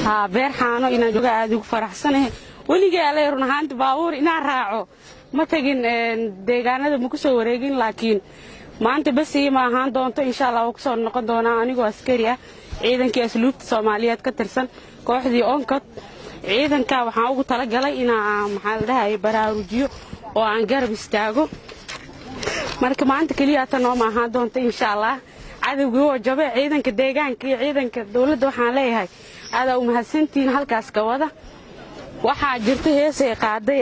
ها beerxaano inaan jooga aad ugu faraxsanahay waliga ay run ahaantii baabuur inaan raaco ma tagin deegaanada ma ku soo wareegin laakiin maanta bas ma ahaan doonto insha Allah oo ku soo noqon doona anigoo askari ah ciidankii asluubta Soomaaliyeed ka tirsan kooxdii onkod ciidanka waxaan ugu talagalay inaan maxaa la dhahay baraarujiyo oo aan garab istaago marka maanta kaliya tan oo ma ahaan doonto insha Allah cadawga oo jabe ciidanka deegaanka iyo ciidanka dawladda waxaan leeyahay aad u mahadsantiin halkaas ka wada waxa jirta heesay qaaday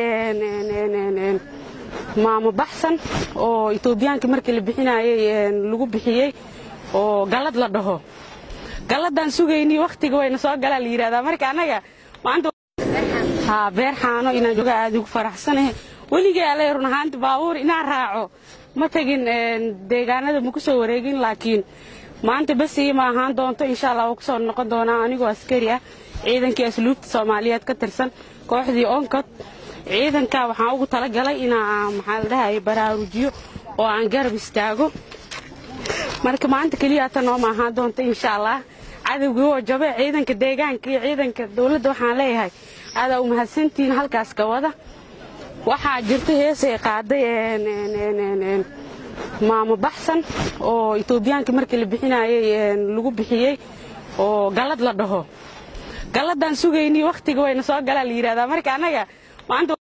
maamo baxsan oo Itoobiyaanka markii la bixinayay lagu bixiyay oo galad la dhaho galadan sugayni waqtiga wayna soo galaa la yiraahdaa marka anaga maanta ha beerxaano inaan jooga aad ugu faraxsanahay waliga ay run ahaantii baabuur inaan raaco ma tagin deegaanada ma ku soo wareegin laakiin maanta bas ma ahaan doonto insha Allah oo ku soo noqon doona anigoo askari ah ciidankii asluubta Soomaaliyeed ka tirsan kooxdii onkod ciidanka waxaan ugu talagalay inaan maxaa la dhahay baraarujiyo oo aan garab istaago marka maanta kaliya tan oo ma ahaan doonto insha Allah cadawga oo jabe ciidanka deegaanka iyo ciidanka dawladda waxaan leeyahay aad u mahadsantiin halkaas ka wada waxa jirta heesay qaaday maamo baxsan oo Itoobiyaanka markii la bixinayay lagu bixiyay oo galad la dhaho galadan sugayni waqtiga wayna soo galaa la yiraahdaa marka anaga maanta